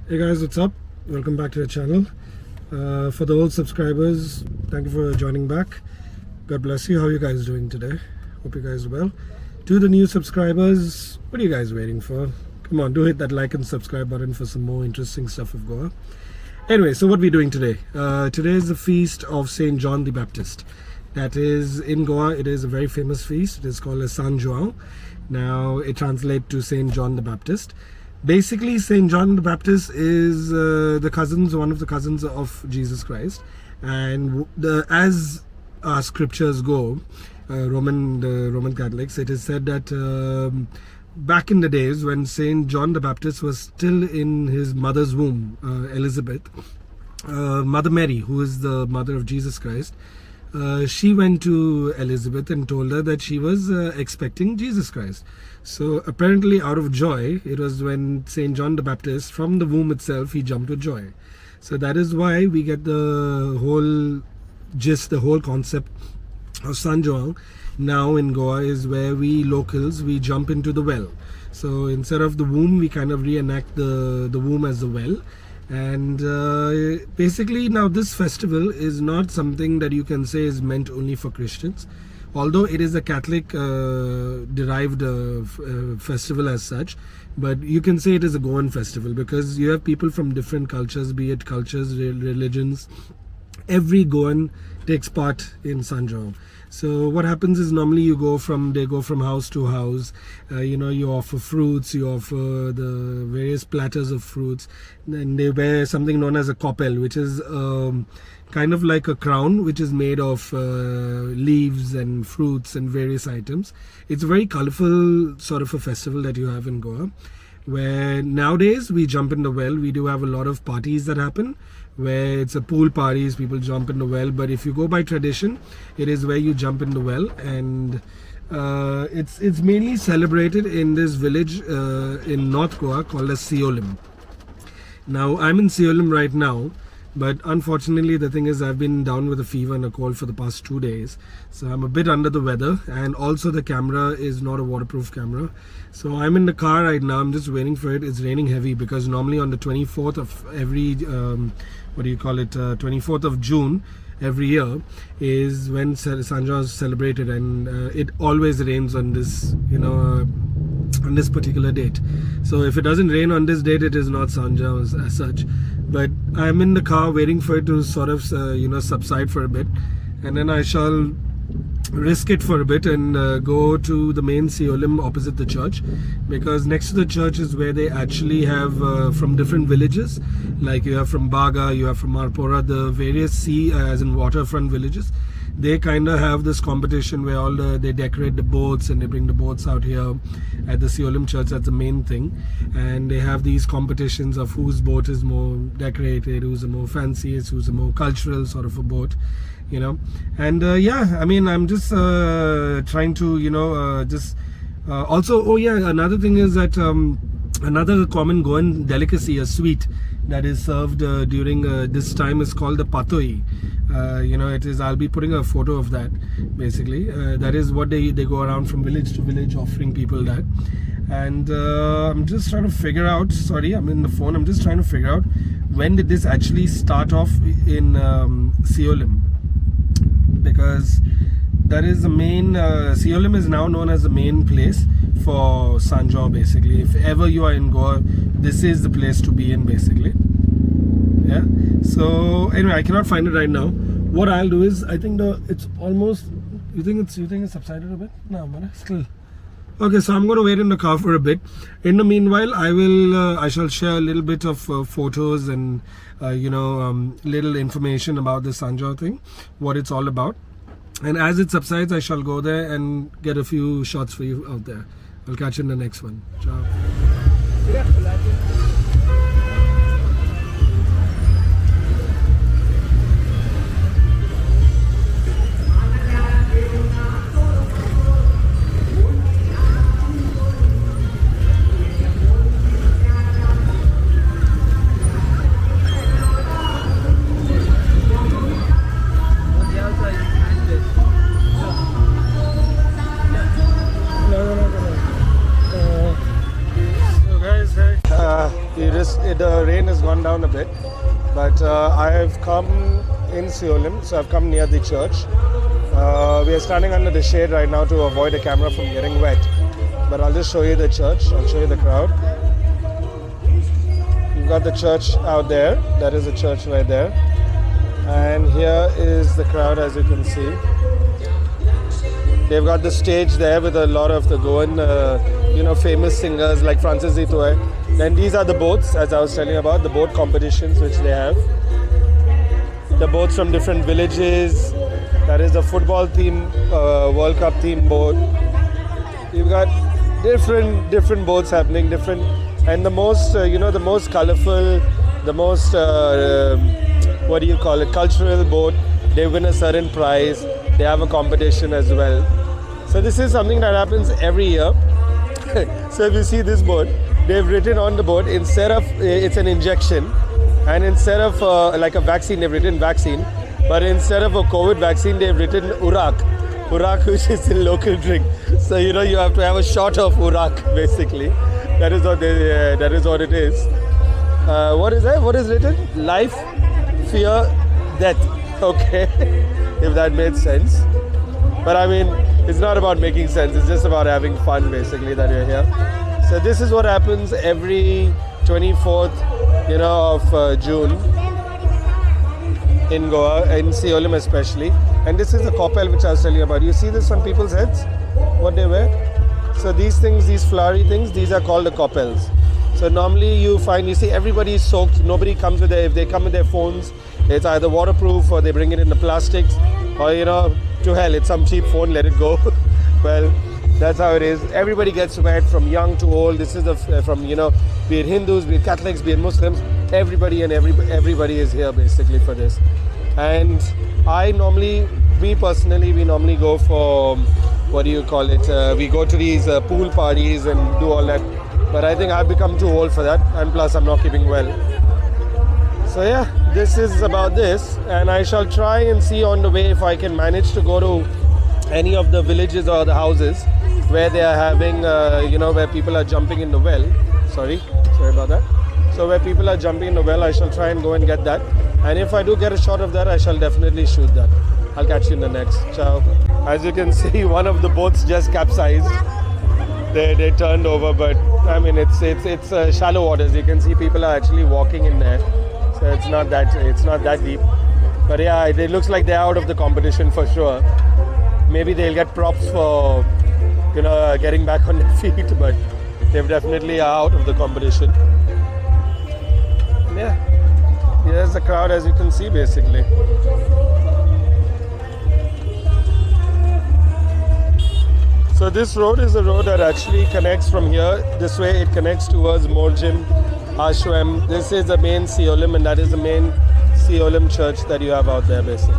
Hey guys, what's up? Welcome back to the channel. For the old subscribers, thank you for joining back. God bless you. How are you guys doing today? Hope you guys are well. To the new subscribers, what are you guys waiting for? Come on, do hit that like and subscribe button for some more interesting stuff of Goa. Anyway, so what are we doing today? Today is the feast of Saint John the Baptist. That is in Goa. It is a very famous feast. It is called as San Joao. Now it translates to Saint John the Baptist. Basically, Saint John the Baptist is one of the cousins of Jesus Christ, and as our scriptures go, the Roman Catholics, it is said that back in the days when Saint John the Baptist was still in his mother's womb, Elizabeth, Mother Mary, who is the mother of Jesus Christ, she went to Elizabeth and told her that she was expecting Jesus Christ. So apparently out of joy, it was when Saint John the Baptist, from the womb itself, he jumped with joy. So that is why we get the whole gist, the whole concept of San Joao now in Goa is where we locals, we jump into the well. So instead of the womb, we kind of reenact the womb as the well. And basically now this festival is not something that you can say is meant only for Christians, although it is a Catholic derived festival as such, but you can say it is a Goan festival because you have people from different cultures, be it cultures, religions. Every Goan takes part in San Joao. So what happens is normally they go from house to house, you offer fruits, you offer the various platters of fruits, and they wear something known as a kopel, which is kind of like a crown which is made of leaves and fruits and various items. It's a very colorful sort of a festival that you have in Goa, where nowadays we jump in the well. We do have a lot of parties that happen where it's a pool parties, people jump in the well, but if you go by tradition, it is where you jump in the well, and it's mainly celebrated in this village in North Goa called as SIOLIM. Now I'm in SIOLIM right now, but unfortunately the thing is I've been down with a fever and a cold for the past 2 days, so I'm a bit under the weather, and also the camera is not a waterproof camera. So I'm in the car right now, I'm just waiting for it. It's raining heavy because normally on the 24th of every 24th of June every year is when San Joao is celebrated, and it always rains on this on this particular date. So if it doesn't rain on this date, it is not San Joao as such. But I'm in the car waiting for it to sort of subside for a bit, and then I shall risk it for a bit and go to the main SIOLIM opposite the church, because next to the church is where they actually have from different villages, like you have from Baga, you have from Marpora, the various sea as in waterfront villages. They kind of have this competition where they decorate the boats and they bring the boats out here at the SIOLIM church. That's the main thing, and they have these competitions of whose boat is more decorated, who's the more fanciest, who's the more cultural sort of a boat, and yeah, I mean, I'm just trying to also, another thing is that another common Goan delicacy, a sweet that is served during this time, is called the patoi. It is, I'll be putting a photo of that. Basically that is what they go around from village to village offering people that. And I'm just trying to figure out, sorry, I'm in the phone, I'm just trying to figure out when did this actually start off in SIOLIM, because that is the main SIOLIM is now known as the main place for San Joao. Basically, if ever you are in Goa, this is the place to be in, basically. Yeah, so anyway, I cannot find it right now. What I'll do is, I think it's almost, you think it's subsided a bit? No, man, still. Okay, so I'm going to wait in the car for a bit. In the meanwhile, I shall share a little bit of photos and little information about the San Joao thing, what it's all about. And as it subsides, I shall go there and get a few shots for you out there. I'll catch you in the next one. Ciao. the rain has gone down a bit, but I have come in SIOLIM, so I've come near the church. We are standing under the shade right now to avoid the camera from getting wet, but I'll just show you the church. I'll show you the crowd. You've got the church out there. That is the church right there, and here is the crowd, as you can see. They've got the stage there with a lot of the Goan, famous singers like Francis Itoy. Then these are the boats, as I was telling you about, the boat competitions which they have. The boats from different villages. That is the football team, World Cup team boat. You've got different boats happening, and the most, the most colourful, the most, cultural boat. They win a certain prize. They have a competition as well. So this is something that happens every year. So if you see this boat, they've written on the boat, instead of, it's an injection, and instead of like a vaccine, they've written vaccine, but instead of a COVID vaccine, they've written urak, which is a local drink. So you have to have a shot of urak, basically. That is what it is. What is that? What is written? Life, fear, death. Okay, if that made sense. But I mean, it's not about making sense. It's just about having fun, basically, that you're here. So this is what happens every 24th, of June in Goa, in SIOLIM especially. And this is the kopel which I was telling you about. You see this on people's heads? What they wear? So these things, these flowery things, these are called the kopels. So normally you see everybody is soaked. Nobody comes with if they come with their phones, it's either waterproof or they bring it in the plastics, or to hell, it's some cheap phone, let it go. Well, that's how it is. Everybody gets wet, from young to old. This is from be it Hindus, be it Catholics, be it Muslims, everybody is here basically for this. And we personally normally go for, we go to these pool parties and do all that. But I think I've become too old for that, and plus I'm not keeping well. So yeah, this is about this, and I shall try and see on the way if I can manage to go to any of the villages or the houses where they are having, where people are jumping in the well. Sorry about that. So where people are jumping in the well, I shall try and go and get that. And if I do get a shot of that, I shall definitely shoot that. I'll catch you in the next. Ciao. As you can see, one of the boats just capsized. They turned over, but I mean it's shallow waters. You can see people are actually walking in there. So it's not that deep. But yeah, it looks like they're out of the competition for sure. Maybe they'll get props for getting back on their feet, but they definitely are out of the competition. Yeah, here's the crowd, as you can see, basically. So this road is a road that actually connects from here. This way it connects towards Morjim, Ashram. This is the main SIOLIM, and that is the main SIOLIM church that you have out there, basically.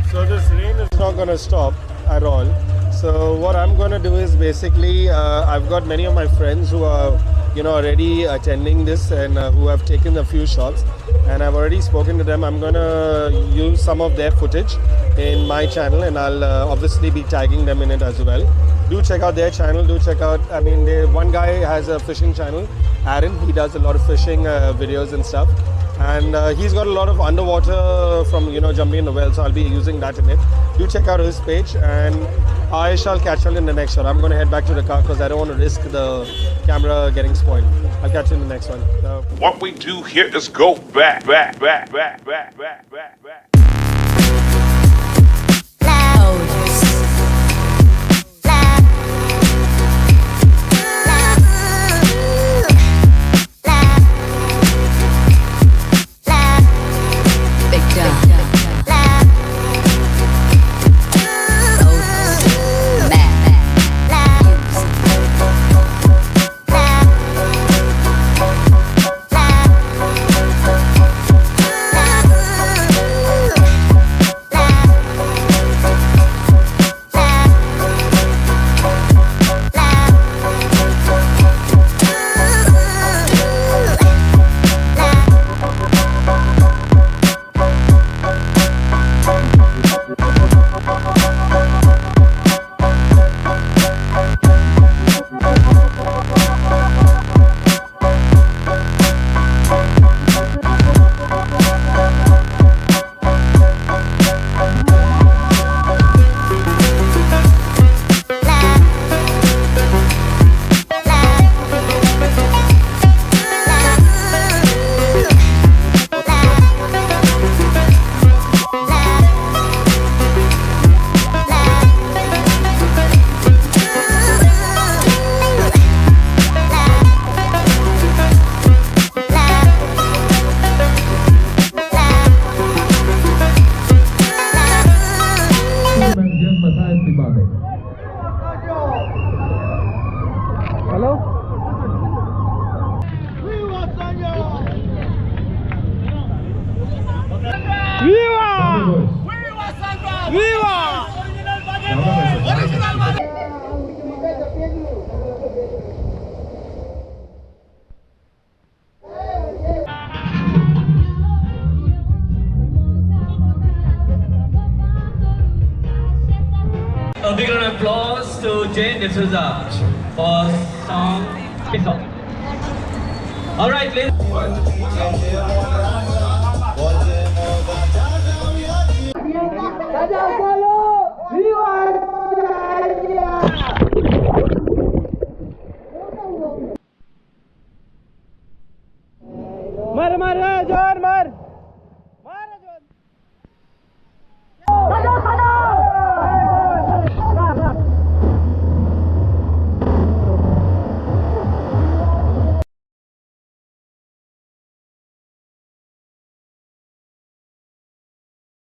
So this rain is not going to stop at all. So what I'm going to do is basically, I've got many of my friends who are, already attending this and who have taken a few shots. And I've already spoken to them. I'm going to use some of their footage in my channel, and I'll obviously be tagging them in it as well. Do check out their channel. Do check out, one guy has a fishing channel, Aaron. He does a lot of fishing videos and stuff. And he's got a lot of underwater from, jumping in the well. So I'll be using that in it. Do check out his page, and I shall catch you in the next shot. I'm going to head back to the car because I don't want to risk the camera getting spoiled. I'll catch you in the next one. So. What we do here is go back. applause to Jane D'Souza for song. All right, ladies.